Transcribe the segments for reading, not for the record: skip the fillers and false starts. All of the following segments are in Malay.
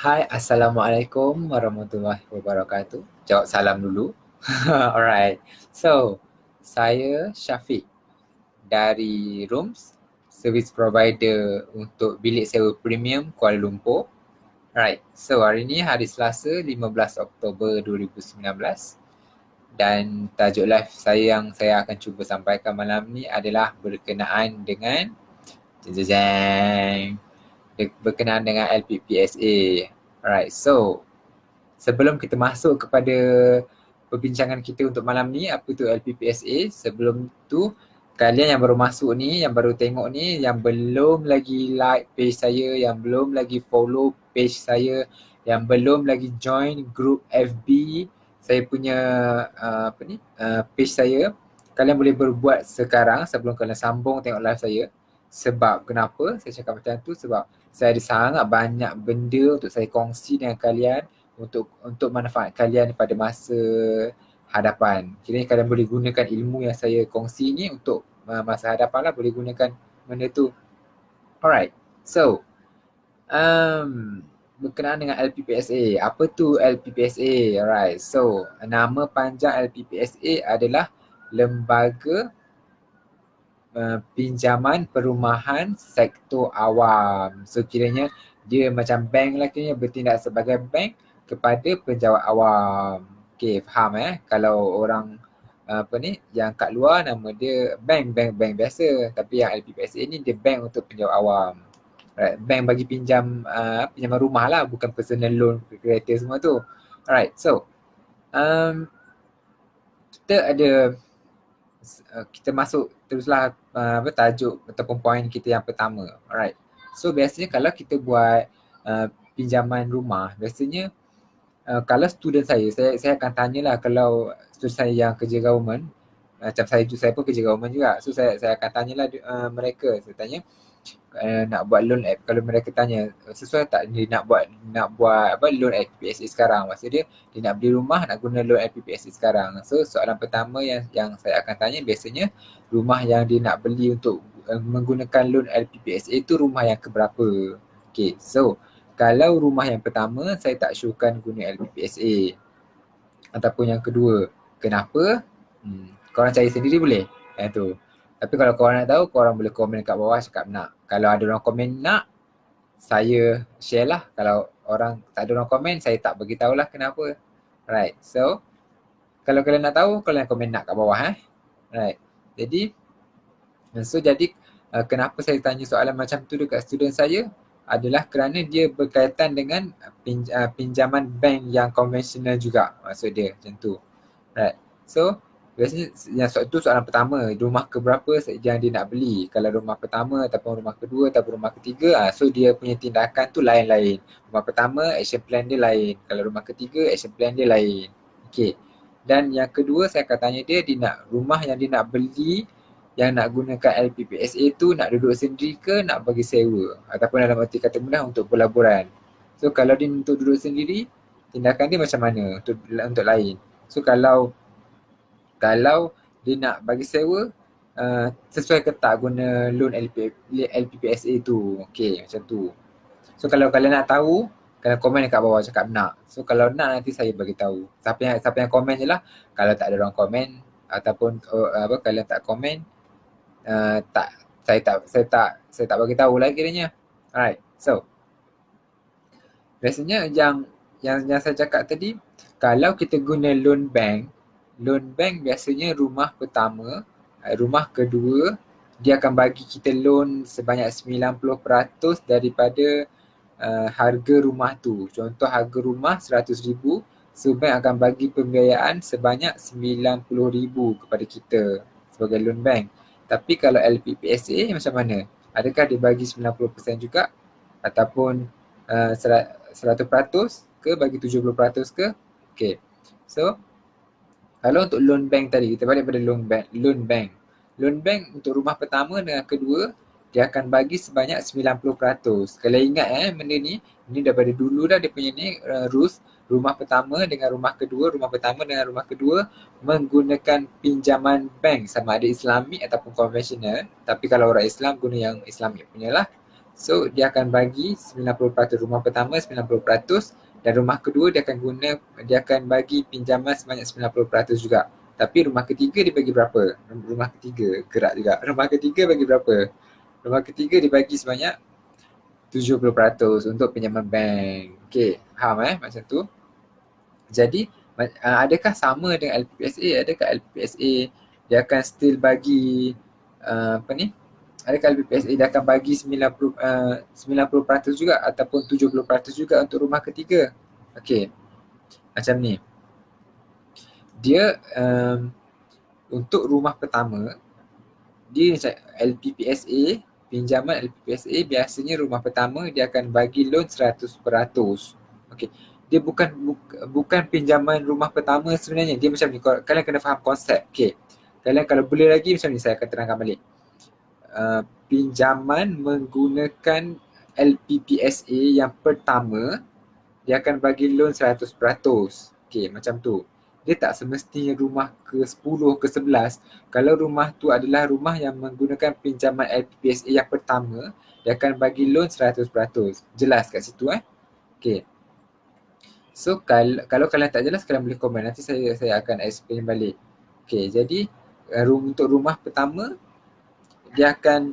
Hai, Assalamualaikum warahmatullahi wabarakatuh. Jawab salam dulu. Alright. So, saya Syafiq dari Rooms, service provider untuk bilik sewa premium Kuala Lumpur. Alright. So, hari ini hari Selasa 15 Oktober 2019 dan tajuk live saya yang saya akan cuba sampaikan malam ni adalah berkenaan dengan jeng berkenaan dengan LPPSA. Alright. So, sebelum kita masuk kepada perbincangan kita untuk malam ni, apa tu LPPSA, sebelum tu kalian yang baru masuk ni, yang baru tengok ni, yang belum lagi like page saya, yang belum lagi follow page saya, yang belum lagi join group FB saya punya page saya, kalian boleh berbuat sekarang sebelum kalian sambung tengok live saya. Sebab kenapa saya cakap macam tu? Sebab saya ada sangat banyak benda untuk saya kongsi dengan kalian untuk manfaat kalian pada masa hadapan. Kiranya kalian boleh gunakan ilmu yang saya kongsi ni untuk masa hadapan lah, boleh gunakan benda tu. Alright, so berkenaan dengan LPPSA. Apa tu LPPSA? Alright, so nama panjang LPPSA adalah Lembaga Pinjaman Perumahan Sektor Awam. So kiranya dia macam bank lah, kiranya bertindak sebagai bank kepada penjawat awam. Okay, faham Kalau orang yang kat luar nama dia bank biasa, tapi yang LPPSA ni dia bank untuk penjawat awam. Right, bank bagi pinjaman rumah lah, bukan personal loan kereta semua tu. Alright, so kita masuk teruslah tajuk ataupun poin kita yang pertama. Alright. So biasanya kalau kita buat pinjaman rumah, biasanya kalau student saya akan tanyalah, kalau student saya yang kerja government, macam saya pun kerja government juga. So saya akan tanyalah mereka, saya tanya nak buat loan app, kalau mereka tanya sesuai tak dia nak buat loan LPPSA sekarang, maksud dia nak beli rumah, nak guna loan LPPSA sekarang. So soalan pertama yang saya akan tanya, biasanya rumah yang dia nak beli untuk menggunakan loan LPPSA itu rumah yang keberapa. Okay, so kalau rumah yang pertama saya tak syorkan guna LPPSA, ataupun yang kedua, kenapa? Korang cari sendiri boleh. Tu. Tapi kalau korang nak tahu, korang boleh komen kat bawah cakap nak. Kalau ada orang komen nak, saya share lah. Kalau orang tak ada orang komen, saya tak beritahu lah kenapa. Right, so kalau kalian nak tahu, kalian komen nak kat bawah Right, jadi kenapa saya tanya soalan macam tu dekat student saya adalah kerana dia berkaitan dengan pinjaman bank yang konvensional juga, maksud dia macam tu. Right, so biasanya yang itu soalan pertama, rumah ke berapa yang dia nak beli. Kalau rumah pertama ataupun rumah kedua ataupun rumah ketiga, so dia punya tindakan tu lain-lain. Rumah pertama action plan dia lain, kalau rumah ketiga action plan dia lain. Okay, dan yang kedua saya akan tanya dia nak rumah yang dia nak beli, yang nak gunakan LPPSA tu nak duduk sendiri ke nak bagi sewa, ataupun dalam arti kata mudah untuk pelaburan. So kalau dia untuk duduk sendiri, tindakan dia macam mana untuk lain. So kalau dia nak bagi sewa, sesuai ke tak guna loan LPPSA tu. Okay, macam tu. So kalau kalian nak tahu, kalian komen dekat bawah cakap nak. So kalau nak, nanti saya bagi tahu. Siapa yang komen je lah. Kalau tak ada orang komen ataupun kalian tak komen, saya tak bagi tahu lah kiranya. Alright. So biasanya yang saya cakap tadi, kalau kita guna loan bank biasanya rumah pertama, rumah kedua, dia akan bagi kita loan sebanyak 90% daripada harga rumah tu. Contoh harga rumah 100,000, so bank akan bagi pembiayaan sebanyak 90,000 kepada kita sebagai loan bank. Tapi kalau LPPSA macam mana? Adakah dia bagi 90% juga ataupun 100% ke, bagi 70% ke? Okay. So kalau untuk loan bank tadi, kita balik pada loan bank. Loan bank untuk rumah pertama dengan kedua, dia akan bagi sebanyak 90%. Kalau ingat benda ni daripada dulu dah dia punya ni rules. Rumah pertama dengan rumah kedua menggunakan pinjaman bank, sama ada Islamic ataupun konvensional. Tapi kalau orang Islam guna yang Islamic punya lah. So dia akan bagi 90%, rumah pertama 90% dan rumah kedua dia akan bagi pinjaman sebanyak 90% juga. Tapi rumah ketiga dia bagi berapa? Rumah ketiga gerak juga. Rumah ketiga bagi berapa? Rumah ketiga dibagi sebanyak 70% untuk pinjaman bank. Okey, faham macam tu? Jadi adakah sama dengan LPPSA? Adakah LPPSA dia akan still bagi apa ni? Adakah LPPSA dia akan bagi 90% juga ataupun 70% juga untuk rumah ketiga? Okey, macam ni. Dia untuk rumah pertama, dia LPPSA, pinjaman LPPSA biasanya rumah pertama dia akan bagi loan 100%. Okey. Dia bukan pinjaman rumah pertama sebenarnya. Dia macam ni. Kalian kena faham konsep. Okey. Kalian kalau boleh lagi macam ni saya akan terangkan balik. Pinjaman menggunakan LPPSA yang pertama dia akan bagi loan 100%. Okey, macam tu. Dia tak semestinya rumah ke-10, ke-11. Kalau rumah tu adalah rumah yang menggunakan pinjaman LPPSA yang pertama, dia akan bagi loan 100%. Jelas kat situ Okey. So kalau kalian tak jelas, kalian boleh komen. Nanti saya akan explain balik. Okey, jadi untuk rumah pertama, dia akan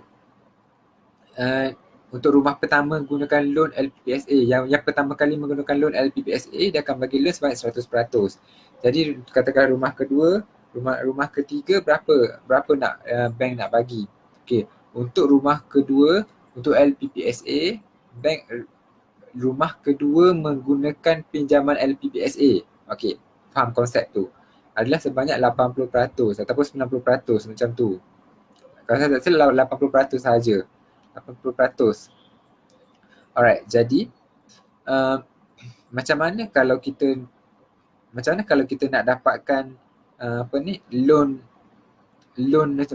untuk rumah pertama menggunakan loan LPPSA, yang pertama kali menggunakan loan LPPSA, dia akan bagi loan sebanyak 100%. Jadi katakan rumah kedua, rumah ketiga berapa nak bank nak bagi. Okey, untuk rumah kedua, untuk LPPSA, bank rumah kedua menggunakan pinjaman LPPSA. Okey, faham konsep tu. Adalah sebanyak 80% ataupun 90% macam tu. Kalau saya tak salah 80% sahaja. 80%. Alright, jadi macam mana kalau kita nak dapatkan loan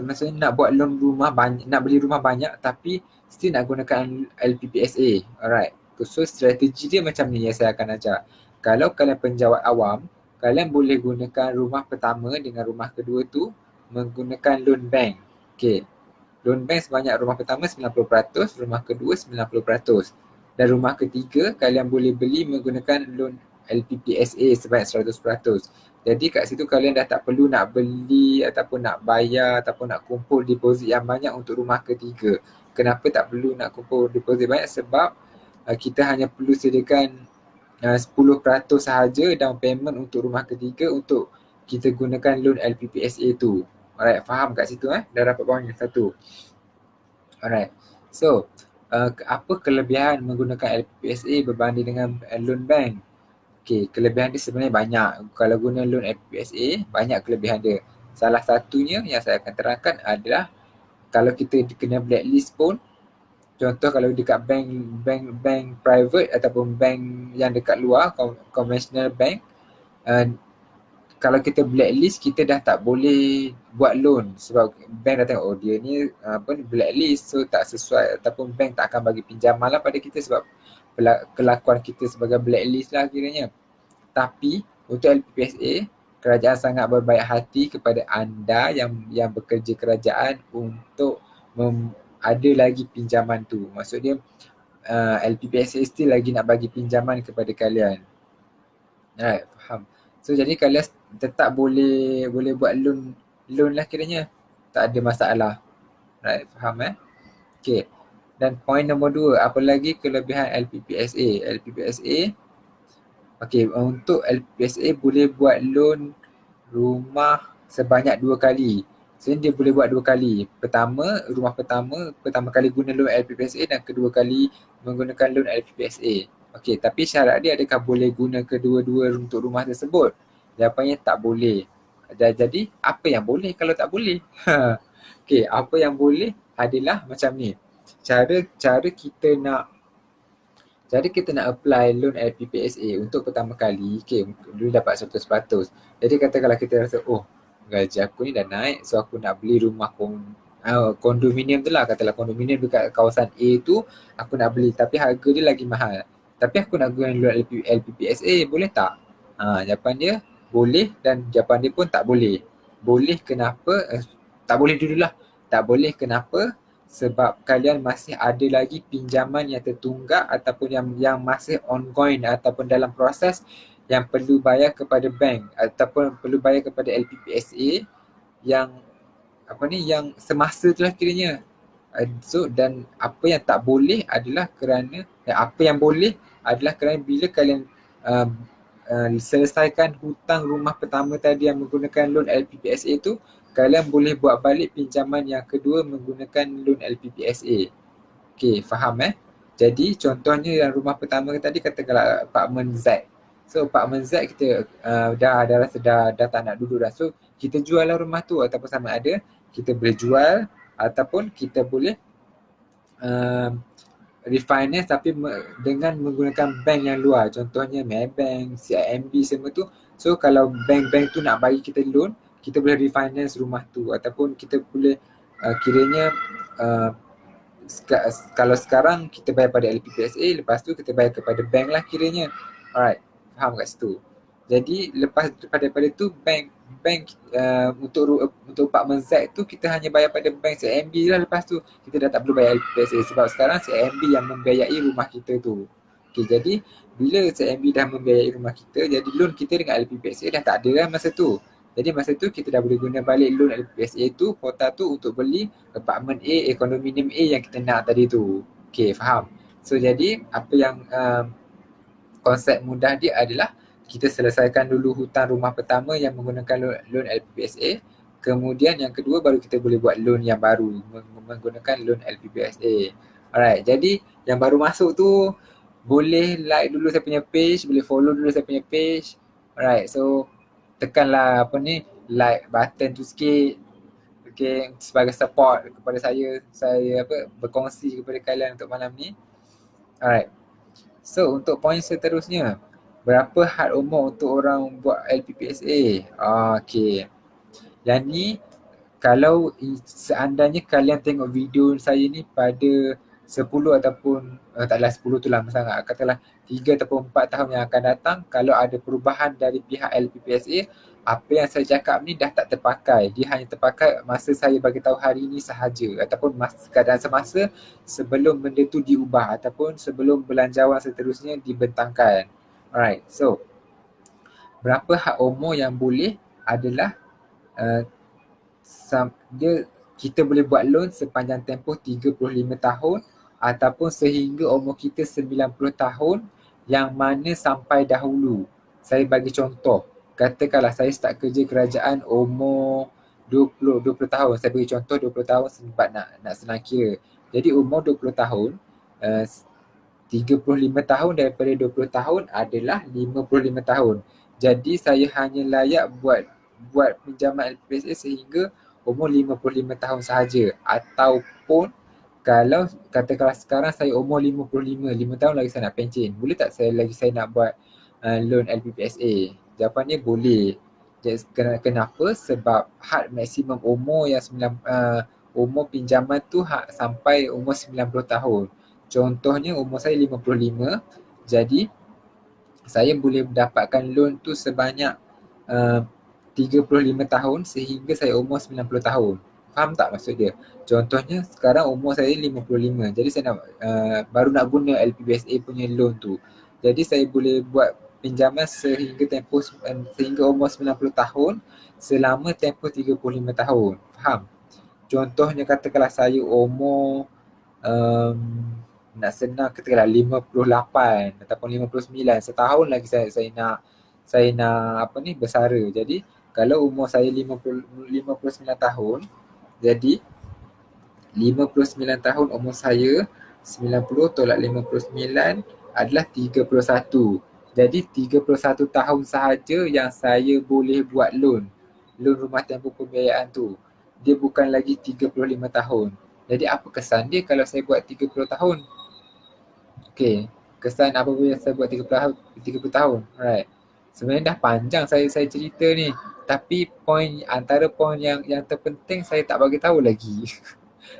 maksudnya nak buat loan rumah banyak, nak beli rumah banyak tapi still nak gunakan LPPSA. Alright. So strategi dia macam ni yang saya akan ajar. Kalau kalian penjawat awam, kalian boleh gunakan rumah pertama dengan rumah kedua tu menggunakan loan bank. Okay. Loan bank sebanyak rumah pertama 90%, rumah kedua 90%. Dan rumah ketiga kalian boleh beli menggunakan loan LPPSA sebanyak 100%. Jadi kat situ kalian dah tak perlu nak beli ataupun nak bayar ataupun nak kumpul deposit yang banyak untuk rumah ketiga. Kenapa tak perlu nak kumpul deposit banyak? Sebab kita hanya perlu sediakan 10% sahaja down payment untuk rumah ketiga untuk kita gunakan loan LPPSA tu. Alright, faham kat situ Dah dapat poin satu. Alright. So, apa kelebihan menggunakan LPPSA berbanding dengan loan bank? Okay, kelebihan dia sebenarnya banyak. Kalau guna loan LPPSA, banyak kelebihan dia. Salah satunya yang saya akan terangkan adalah kalau kita kena blacklist pun, contoh kalau dekat bank private ataupun bank yang dekat luar, conventional bank, kalau kita blacklist, kita dah tak boleh buat loan sebab bank dah tengok dia ni blacklist, so tak sesuai ataupun bank tak akan bagi pinjaman lah pada kita sebab kelakuan kita sebagai blacklist lah kiranya. Tapi untuk LPPSA, kerajaan sangat berbaik hati kepada anda yang bekerja kerajaan untuk ada lagi pinjaman tu. Maksud dia LPPSA still lagi nak bagi pinjaman kepada kalian. Alright, faham. So jadi kalian tetap boleh buat loan lah kiranya. Tak ada masalah. Right, faham Okay. Dan poin nombor 2, apa lagi kelebihan LPPSA? LPPSA, okay, untuk LPPSA boleh buat loan rumah sebanyak 2 kali. So dia boleh buat 2 kali. Rumah pertama kali guna loan LPPSA dan kedua kali menggunakan loan LPPSA. Okey, tapi syarat dia adakah boleh guna kedua-dua untuk rumah tersebut? Jawapannya tak boleh. Jadi apa yang boleh kalau tak boleh? Okey, apa yang boleh adalah macam ni. Cara kita nak apply loan LPPSA untuk pertama kali, okay, dulu dapat 100%. Jadi katakanlah kita rasa, gaji aku ni dah naik, so aku nak beli rumah kondominium tu lah. Katalah kondominium dekat kawasan A tu, aku nak beli tapi harga dia lagi mahal. Tapi aku nak guna loan LPPSA, boleh tak? Jawapan dia boleh dan jawapan dia pun tak boleh. Boleh kenapa? Tak boleh dululah. Tak boleh kenapa? sebab kalian masih ada lagi pinjaman yang tertunggak ataupun yang masih ongoing ataupun dalam proses yang perlu bayar kepada bank ataupun perlu bayar kepada LPPSA yang yang semasa tu lah kiranya. So dan apa yang tak boleh adalah kerana apa yang boleh adalah kerana bila kalian uh, selesaikan hutang rumah pertama tadi yang menggunakan loan LPPSA tu, kalian boleh buat balik pinjaman yang kedua menggunakan loan LPPSA. Okey, faham Jadi contohnya yang rumah pertama tadi katakanlah apartmen Z. So apartmen Z kita dah rasa dah tak nak duduk dah. So kita jual lah rumah tu ataupun sama ada kita boleh jual ataupun kita boleh uh, refinance tapi dengan menggunakan bank yang luar. Contohnya Maybank, CIMB semua tu. So kalau bank-bank tu nak bagi kita loan, kita boleh refinance rumah tu ataupun kita boleh kiranya kalau sekarang kita bayar pada LPPSA, lepas tu kita bayar kepada bank lah kiranya. Alright, faham kat situ. Jadi lepas daripada tu bank untuk apartmen Z tu kita hanya bayar pada bank CIMB lah, lepas tu kita dah tak perlu bayar LPPSA sebab sekarang CIMB yang membiayai rumah kita tu. Okay, jadi bila CIMB dah membiayai rumah kita, jadi loan kita dengan LPPSA dah tak ada lah masa tu. Jadi masa tu kita dah boleh guna balik loan LPPSA tu, kuota tu untuk beli apartmen A, kondominium A yang kita nak tadi tu. Okay, faham? So jadi apa yang konsep mudah dia adalah kita selesaikan dulu hutang rumah pertama yang menggunakan loan LPPSA. Kemudian yang kedua baru kita boleh buat loan yang baru menggunakan loan LPPSA. Alright, jadi yang baru masuk tu boleh like dulu saya punya page, boleh follow dulu saya punya page. Alright, so tekanlah like button tu sikit. Okay, sebagai support kepada saya berkongsi kepada kalian untuk malam ni. Alright. So untuk poin seterusnya, berapa had umur untuk orang buat LPPSA? Okay. Yang ni kalau seandainya kalian tengok video saya ni pada 10 ataupun taklah 10 tu lama sangat, katalah 3 ataupun 4 tahun yang akan datang, kalau ada perubahan dari pihak LPPSA, apa yang saya cakap ni dah tak terpakai. Dia hanya terpakai masa saya bagi tahu hari ni sahaja ataupun keadaan semasa sebelum benda tu diubah ataupun sebelum belanjawan seterusnya dibentangkan. Alright, so berapa had umur yang boleh adalah kita boleh buat loan sepanjang tempoh 35 tahun ataupun sehingga umur kita 90 tahun yang mana sampai dahulu. Saya bagi contoh, katakanlah saya start kerja kerajaan umur 20 tahun. Saya bagi contoh 20 tahun sebab nak senang kira. Jadi umur 20 tahun, 35 tahun daripada 20 tahun adalah 55 tahun. Jadi saya hanya layak buat pinjaman LPSA sehingga umur 55 tahun sahaja. Ataupun kalau katakanlah sekarang saya umur 55, 5 tahun lagi saya nak pencen. Boleh tak saya nak buat loan LPPSA? Jawapannya boleh. Jadi, kenapa? Sebab had maksimum umur yang umur pinjaman tu sampai umur 90 tahun. Contohnya umur saya 55, jadi saya boleh mendapatkan loan tu sebanyak 35 tahun sehingga saya umur 90 tahun. Faham tak maksud dia? Contohnya sekarang umur saya 55. Jadi saya nak baru nak guna LPPSA punya loan tu. Jadi saya boleh buat pinjaman sehingga umur 90 tahun selama tempoh 35 tahun. Faham? Contohnya katakanlah saya umur nak senang katakanlah 58 ataupun 59, setahun lagi saya nak bersara. Jadi kalau umur saya 59 tahun, jadi 59 tahun umur saya, 90 tolak 59 adalah 31. Jadi 31 tahun sahaja yang saya boleh buat loan rumah tempoh pembiayaan tu. Dia bukan lagi 35 tahun. Jadi apa kesan dia kalau saya buat 30 tahun? Okay, kesan apabila saya buat 30 tahun. Alright. Sebenarnya dah panjang saya cerita ni. Tapi antara poin yang terpenting saya tak bagi tahu lagi.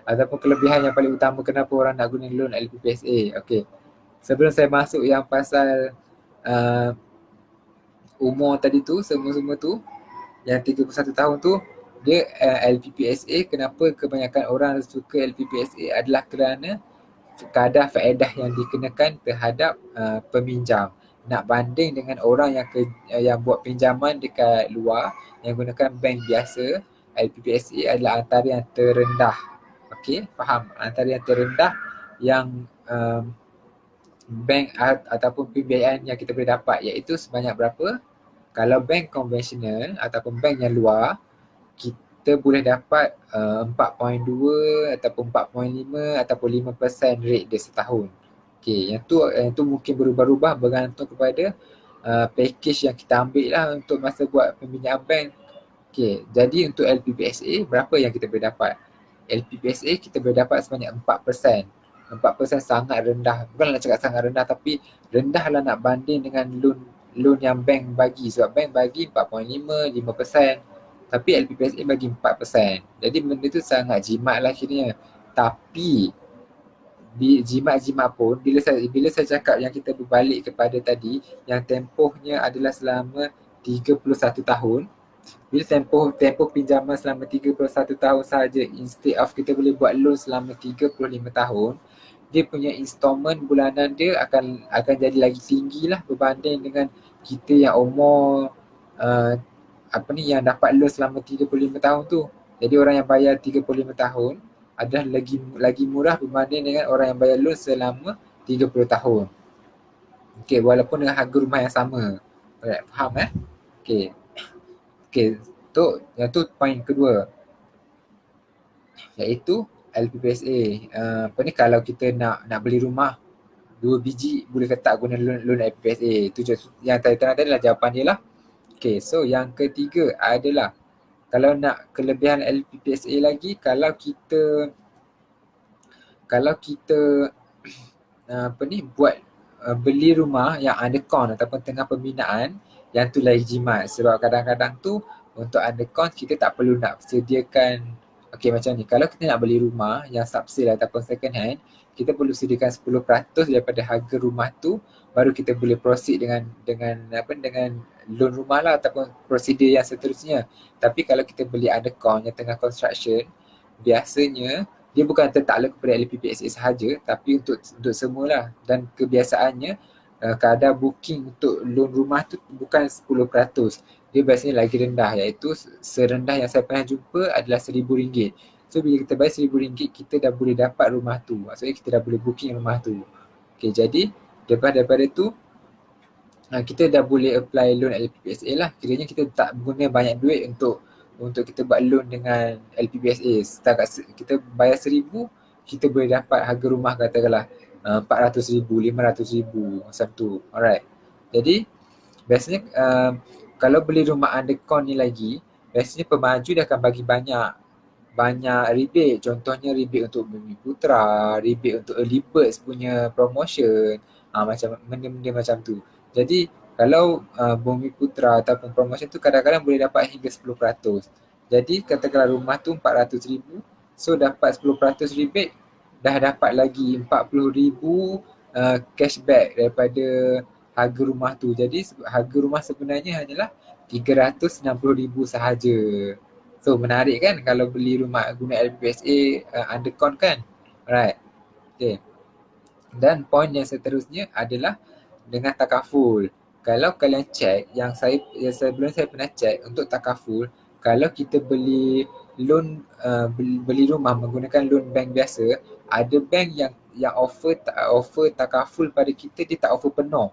Ataupun kelebihan yang paling utama kenapa orang nak guna loan LPPSA. Okay. Sebelum saya masuk yang pasal umur tadi tu, semua tu, yang 31 tahun tu, Dia LPPSA, kenapa kebanyakan orang suka LPPSA adalah kerana kadar faedah yang dikenakan terhadap peminjam. Nak banding dengan orang yang buat pinjaman dekat luar yang gunakan bank biasa, LPPSA adalah antara yang terendah. Okey, faham? Antara yang terendah yang bank ataupun pembiayaan yang kita boleh dapat, iaitu sebanyak berapa? Kalau bank konvensional ataupun bank yang luar, kita boleh dapat 4.2 ataupun 4.5 ataupun 5% rate dia setahun. Okey, yang tu mungkin berubah-ubah bergantung kepada package yang kita ambil lah untuk masa buat pembinaan bank. Okey, jadi untuk LPPSA berapa yang kita boleh dapat? LPPSA kita boleh dapat sebanyak 4%. 4% sangat rendah. Bukan nak cakap sangat rendah, tapi rendah lah nak banding dengan loan yang bank bagi. Sebab bank bagi 4.5, 5%. Tapi LPPSA bagi 4%. Jadi benda tu sangat jimat lah kiranya. Tapi jimat-jimat pun bila saya cakap yang kita berbalik kepada tadi, yang tempohnya adalah selama 31 tahun. Bila tempoh pinjaman selama 31 tahun saja, instead of kita boleh buat loan selama 35 tahun, dia punya installment bulanan dia akan jadi lagi tinggi lah berbanding dengan kita yang umur yang dapat loan selama 35 tahun tu. Jadi orang yang bayar 35 tahun adalah lagi murah berbanding dengan orang yang bayar loan selama 30 tahun. Okey, walaupun dengan harga rumah yang sama. Alright, faham Okey. Okey, yang tu poin kedua, iaitu LPPSA. Kalau kita nak beli rumah 2 biji, boleh ke tak guna loan LPPSA. Itu yang tadi adalah jawapan dia lah. Okey, so yang ketiga adalah kalau nak kelebihan LPPSA lagi, kalau kita buat beli rumah yang undercon ataupun tengah pembinaan, yang tu lagi jimat. Sebab kadang-kadang tu untuk undercon kita tak perlu nak sediakan. Okey, macam ni, kalau kita nak beli rumah yang subsale ataupun second hand, kita perlu sediakan 10% daripada harga rumah tu, baru kita boleh proceed dengan loan rumah lah ataupun prosedur yang seterusnya. Tapi kalau kita beli undercon yang tengah construction, biasanya dia bukan tertakluk kepada LPPSA sahaja, tapi untuk semualah. Dan kebiasaannya kadar booking untuk loan rumah tu bukan 10%. Dia biasanya lagi rendah, iaitu serendah yang saya pernah jumpa adalah RM1,000. So bila kita bayar RM1,000, kita dah boleh dapat rumah tu. Maksudnya kita dah boleh booking rumah tu. Okay, jadi daripada tu kita dah boleh apply loan LPPSA lah. Kiranya kita tak guna banyak duit untuk kita buat loan dengan LPPSA. Setakat kita bayar RM1,000, kita boleh dapat harga rumah katakanlah RM400,000, RM500,000 macam tu. Alright. Jadi biasanya kalau beli rumah undercon ni lagi, biasanya pemaju dia akan bagi banyak rebate. Contohnya rebate untuk Bumiputera, rebate untuk Early Birds punya promotion, macam benda-benda macam tu. Jadi kalau Bumiputera ataupun promotion tu kadang-kadang boleh dapat hingga 10%. Jadi katakanlah rumah tu RM400,000, so dapat 10% rebate, dah dapat lagi RM40,000 cashback daripada harga rumah tu. Jadi harga rumah sebenarnya hanyalah RM360,000 sahaja. So menarik kan kalau beli rumah guna LPSA undercon kan? Alright. Okay. Dan poin yang seterusnya adalah dengan takaful. Kalau kalian cek, yang sebelum saya pernah cek untuk takaful, kalau kita beli loan beli rumah menggunakan loan bank biasa, ada bank yang offer takaful pada kita, dia tak offer penuh.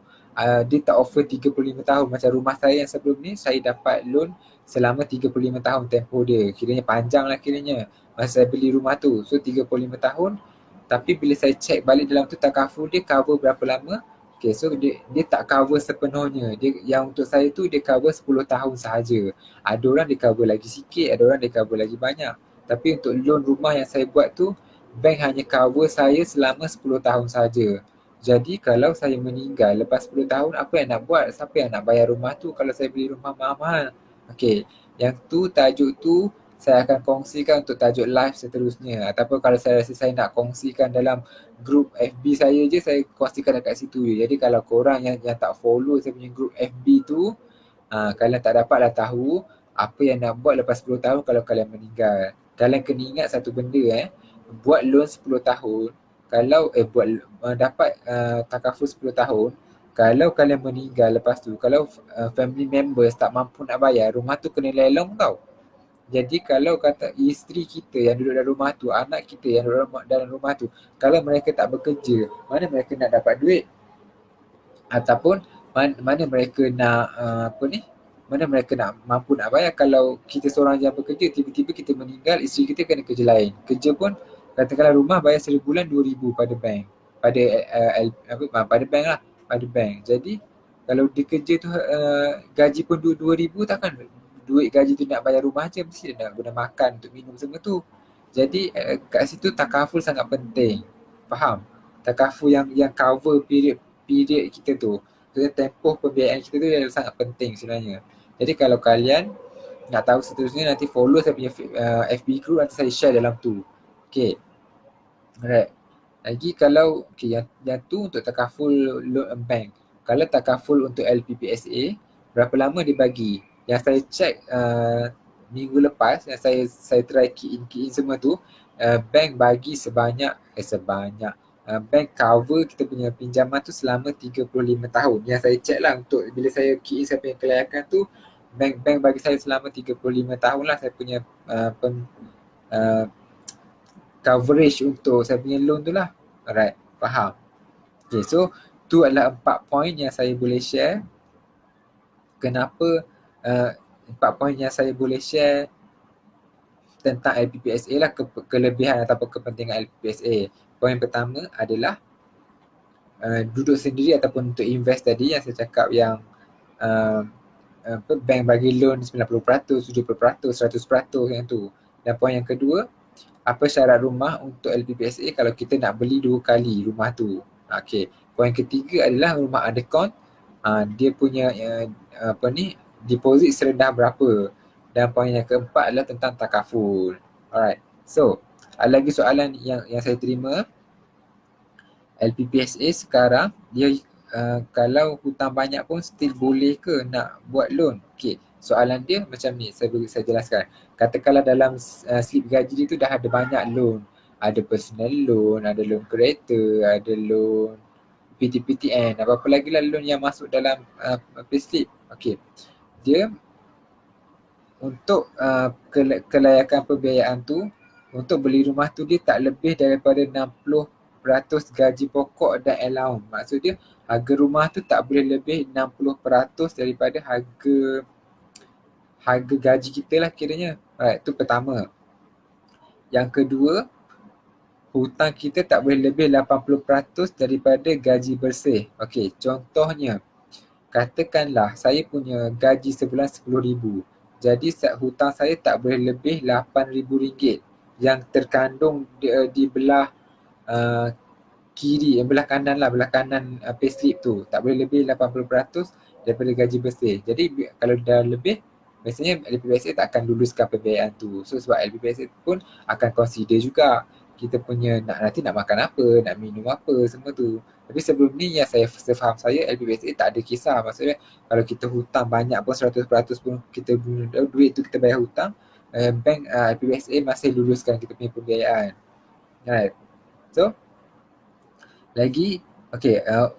Dia tak offer 35 tahun. Macam rumah saya yang sebelum ni, saya dapat loan selama 35 tahun tempoh dia. Kiranya panjang lah kiranya masa saya beli rumah tu. So 35 tahun. Tapi bila saya cek balik dalam tu takaful dia cover berapa lama. Okay, so dia tak cover sepenuhnya. Yang untuk saya tu dia cover 10 tahun sahaja. Ada orang dia cover lagi sikit, ada orang dia cover lagi banyak. Tapi untuk loan rumah yang saya buat tu, bank hanya cover saya selama 10 tahun sahaja. Jadi kalau saya meninggal lepas 10 tahun, apa yang nak buat? Siapa yang nak bayar rumah tu kalau saya beli rumah mahal-mahal? Okay, yang tu tajuk tu saya akan kongsikan untuk tajuk live seterusnya. Ataupun kalau saya rasa saya nak kongsikan dalam grup FB saya je, saya kongsikan dekat situ je. Jadi kalau korang yang tak follow saya punya grup FB tu, kalian tak dapatlah tahu apa yang nak buat lepas 10 tahun kalau kalian meninggal. Kalian kena ingat satu benda buat loan 10 tahun, kalau dapat takaful 10 tahun, kalau kalian meninggal lepas tu, kalau family members tak mampu nak bayar, rumah tu kena lelong tau. Jadi kalau kata isteri kita yang duduk dalam rumah tu, anak kita yang duduk dalam rumah tu, kalau mereka tak bekerja, mana mereka nak dapat duit? Ataupun mana mereka nak mana mereka nak mampu nak bayar kalau kita seorang yang bekerja, tiba-tiba kita meninggal, isteri kita kena kerja lain. Kerja pun katakanlah rumah bayar sebulan 2,000 pada bank. Pada bank lah, pada bank. Jadi kalau dia kerja tu gaji pun 2,000, takkan duit gaji tu nak bayar rumah je, mesti dia nak guna makan untuk minum semua tu. Jadi kat situ takaful sangat penting. Faham? Takaful yang cover period kita tu, tempoh pembiayaan kita tu yang sangat penting sebenarnya. Jadi kalau kalian nak tahu seterusnya, nanti follow saya punya FB group, nanti saya share dalam tu. Okay. Alright. Lagi kalau yang tu untuk takaful loan bank. Kalau takaful untuk LPPSA, berapa lama dibagi? Yang saya check minggu lepas, yang saya try key in semua tu, bank bagi sebanyak bank cover kita punya pinjaman tu selama 35 tahun. Yang saya check lah, untuk bila saya key in saya punya kelayakan tu, bank bagi saya selama 35 tahun lah saya punya coverage untuk saya punya loan tu lah. Alright, faham? Okay, so tu adalah 4 poin yang saya boleh share. Kenapa 4 poin yang saya boleh share tentang LPPSA lah, kelebihan ataupun kepentingan LPPSA. Poin pertama adalah duduk sendiri ataupun untuk invest tadi yang saya cakap, yang bank bagi loan 90%, 70%, 100% yang tu. Dan poin yang kedua, apa syarat rumah untuk LPPSA kalau kita nak beli 2 kali rumah tu. Okay. Poin ketiga adalah rumah undercount, dia punya deposit serendah berapa. Dan poin yang keempat adalah tentang takaful. Alright. So, ada lagi soalan yang saya terima. LPPSA sekarang dia kalau hutang banyak pun still boleh ke nak buat loan? Okay, soalan dia macam ni, saya jelaskan. Katakanlah dalam slip gaji dia tu dah ada banyak loan. Ada personal loan, ada loan kereta, ada loan PTPTN, apa-apa lagi lah loan yang masuk dalam payslip. Okay, dia untuk kelayakan pembiayaan tu, untuk beli rumah tu dia tak lebih daripada 60% gaji pokok dan allowance. Maksud dia harga rumah tu tak boleh lebih 60% daripada harga gaji kita lah kiranya. Alright, tu pertama. Yang kedua, hutang kita tak boleh lebih 80% daripada gaji bersih. Okey, contohnya, katakanlah saya punya gaji sebulan RM10,000. Jadi hutang saya tak boleh lebih RM8,000 yang terkandung di belah kiri, belah kanan lah, belah kanan payslip tu. Tak boleh lebih 80% daripada gaji bersih. Jadi kalau dah lebih, biasanya LPPSA tak akan luluskan pembiayaan tu. So sebab LPPSA pun akan consider juga kita punya nanti nak makan apa, nak minum apa, semua tu. Tapi sebelum ni yang sefaham saya, LPPSA tak ada kisah. Maksudnya kalau kita hutang banyak pun 100% pun kita duit tu kita bayar hutang, bank LPPSA masih luluskan kita punya pembiayaan. Right. So lagi,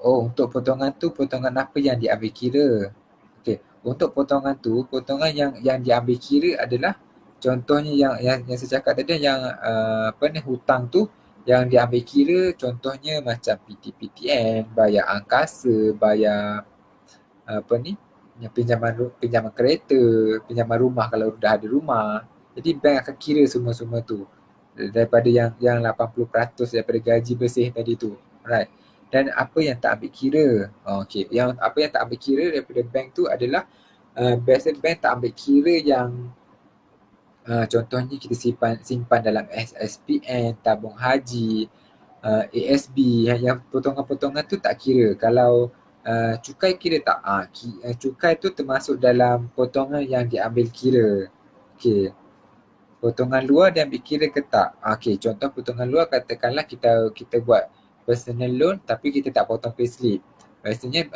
untuk potongan tu, potongan apa yang diambil kira? Okay, untuk potongan tu, potongan yang diambil kira adalah contohnya yang saya cakap tadi, yang hutang tu yang diambil kira, contohnya macam PTPTN, bayar angkasa, bayar pinjaman kereta, pinjaman rumah kalau dah ada rumah. Jadi bank akan kira semua tu daripada yang 80% daripada gaji bersih tadi tu. Right. Dan apa yang tak ambil kira? Yang apa yang tak ambil kira daripada bank tu adalah biasa bank tak ambil kira yang contohnya kita simpan dalam SSPN, tabung haji, ASB, yang potongan-potongan tu tak kira. Kalau cukai kira tak? Cukai tu termasuk dalam potongan yang diambil kira. Okay. Potongan luar diambil kira ke tak? Okay, contoh potongan luar, katakanlah kita buat personal loan tapi kita tak potong payslip. Biasanya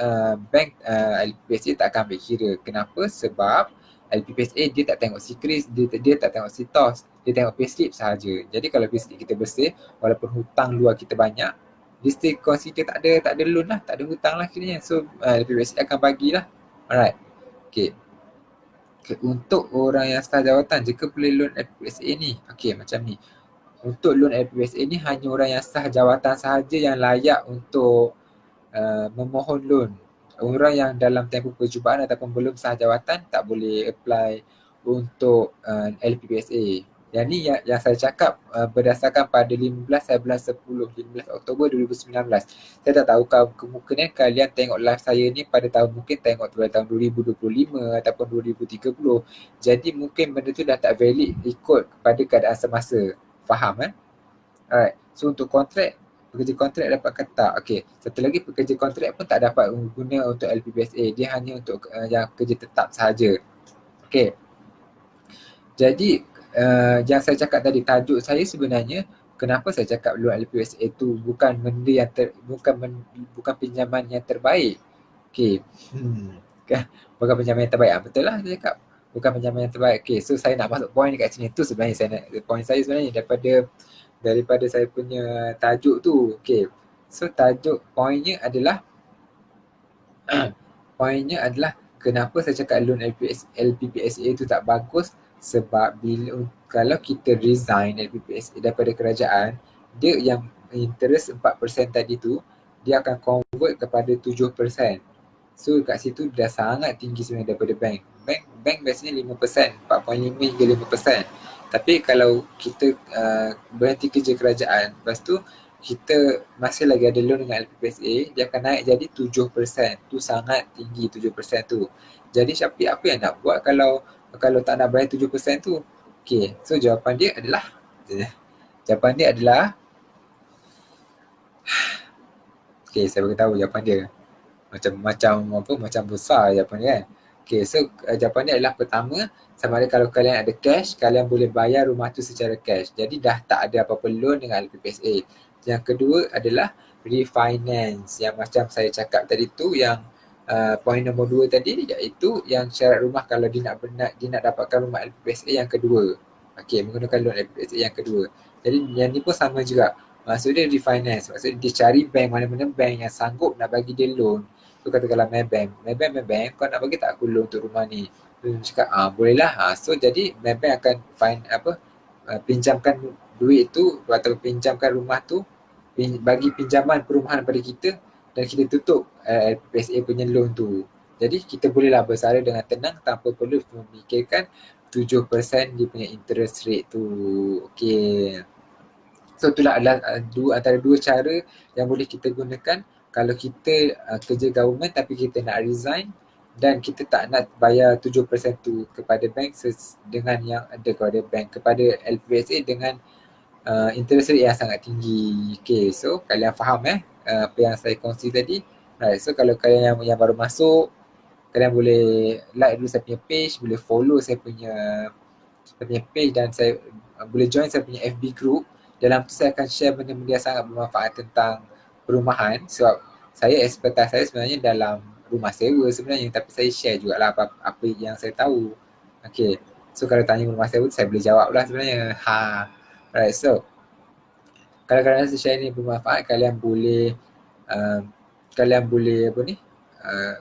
bank LPSA tak akan ambil kira. Kenapa? Sebab LPPSA dia tak tengok sikris, dia tak tengok sitos, dia tengok payslip sahaja. Jadi kalau payslip kita bersih, walaupun hutang luar kita banyak, dia still consider tak ada loan lah, tak ada hutang lah kiranya. So LPPSA akan bagilah. Alright. Okay. Untuk orang yang staf jawatan, jika boleh loan LPPSA ni, okay macam ni. Untuk loan LPPSA ni hanya orang yang sah jawatan sahaja yang layak untuk memohon loan. Orang yang dalam tempoh percubaan ataupun belum sah jawatan tak boleh apply untuk LPPSA. Yang ni yang saya cakap berdasarkan pada 15 Oktober 2019. Saya tak tahu kemungkinan kalian tengok live saya ni pada tahun mungkin tengok pada tahun 2025 ataupun 2030. Jadi mungkin benda tu dah tak valid ikut kepada keadaan semasa. Faham kan? Alright. So untuk kontrak, pekerja kontrak dapat kata, okay. Satu lagi pekerja kontrak pun tak dapat guna untuk LPPSA. Dia hanya untuk yang kerja tetap sahaja. Okay. Jadi yang saya cakap tadi, tajuk saya sebenarnya kenapa saya cakap loan LPPSA tu bukan benda yang bukan pinjaman yang terbaik. Okay. Bukan pinjaman yang terbaik. Betul lah saya cakap. Bukan pinjaman yang terbaik. Okay. So saya nak masuk point dekat sini. Tu sebenarnya point saya sebenarnya daripada saya punya tajuk tu. Okay. So tajuk poinnya adalah kenapa saya cakap loan LPPSA tu tak bagus, sebab kalau kita resign LPPSA daripada kerajaan, dia yang interest 4% tadi tu dia akan convert kepada 7%. So kat situ dah sangat tinggi sebenarnya daripada bank. Bank biasanya 5%, 4.5 hingga 5%. Tapi kalau kita berhenti kerja kerajaan, lepas tu kita masih lagi ada loan dengan LPPSA, dia akan naik jadi 7%. Tu sangat tinggi 7% tu. Jadi Syafiq, apa yang nak buat kalau tak nak bayar 7% tu? Okay, so jawapan dia adalah okay, saya beritahu jawapan dia. Macam besar jawapan dia kan. Okay, so jawapan dia adalah pertama, sama ada kalau kalian ada cash, kalian boleh bayar rumah tu secara cash. Jadi dah tak ada apa-apa loan dengan LPPSA. Yang kedua adalah refinance, yang macam saya cakap tadi tu, yang poin nombor 2 tadi, iaitu yang syarat rumah kalau dia nak dapatkan rumah LPPSA yang kedua. Okay, menggunakan loan LPPSA yang kedua. Jadi yang ni pun sama juga. Maksud dia refinance, maksud dia cari bank, mana-mana bank yang sanggup nak bagi dia loan. Tu katakanlah Maybank, kau nak bagi tak aku loan untuk rumah ni? Dia cakap, boleh lah. So jadi Maybank akan pinjamkan duit tu atau pinjamkan rumah tu, bagi pinjaman perumahan pada kita, dan kita tutup LPSA punya loan tu. Jadi kita bolehlah bersara dengan tenang tanpa perlu memikirkan 7% dia punya interest rate tu. Okay. So itulah adalah antara dua cara yang boleh kita gunakan kalau kita kerja government tapi kita nak resign dan kita tak nak bayar 7% tu kepada bank dengan yang ada kepada bank, kepada LPSA dengan interest rate yang sangat tinggi. Okay, so kalian faham apa yang saya kongsi tadi. Right, so kalau kalian yang baru masuk, kalian boleh like dulu saya punya page, boleh follow saya punya page, dan saya boleh join saya punya FB group. Dalam tu saya akan share benda-benda yang sangat bermanfaat tentang perumahan, sebab saya expertise saya sebenarnya dalam rumah sewa sebenarnya, tapi saya share jugalah apa yang saya tahu. Okay, so kalau tanya rumah sewa saya boleh jawab lah sebenarnya. Right, so kalau kalian rasa share ni bermanfaat, kalian boleh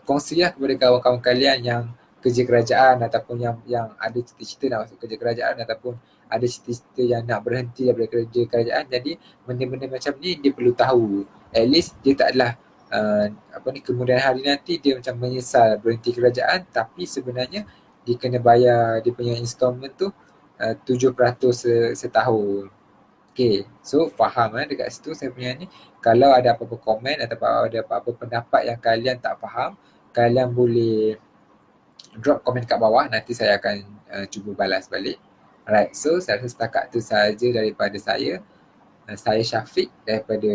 kongsilah kepada kawan-kawan kalian yang kerja kerajaan ataupun yang ada cita-cita nak masuk kerja kerajaan ataupun ada cita-cita yang nak berhenti daripada kerja kerajaan. Jadi benda-benda macam ni dia perlu tahu. At least dia tak adalah kemudian hari nanti dia macam menyesal berhenti kerajaan, tapi sebenarnya dia kena bayar dia punya installment tu 7% setahun. Okay, so faham dekat situ saya punya ni. Kalau ada apa-apa komen atau ada apa-apa pendapat yang kalian tak faham, kalian boleh drop komen kat bawah, nanti saya akan cuba balas balik. Alright, so saya rasa setakat tu sahaja daripada saya. Saya Syafiq daripada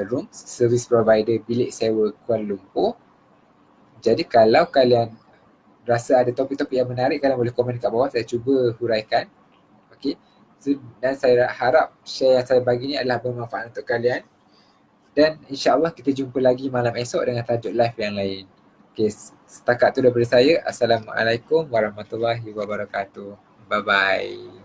Rooms, service provider bilik sewa Kuala Lumpur. Jadi kalau kalian rasa ada topik-topik yang menarik, kalian boleh komen kat bawah, saya cuba huraikan. Okay, so, dan saya harap share yang saya bagi ni adalah bermanfaat untuk kalian. Dan insyaAllah kita jumpa lagi malam esok dengan tajuk live yang lain. Okay, setakat tu daripada saya. Assalamualaikum warahmatullahi wabarakatuh. Bye-bye.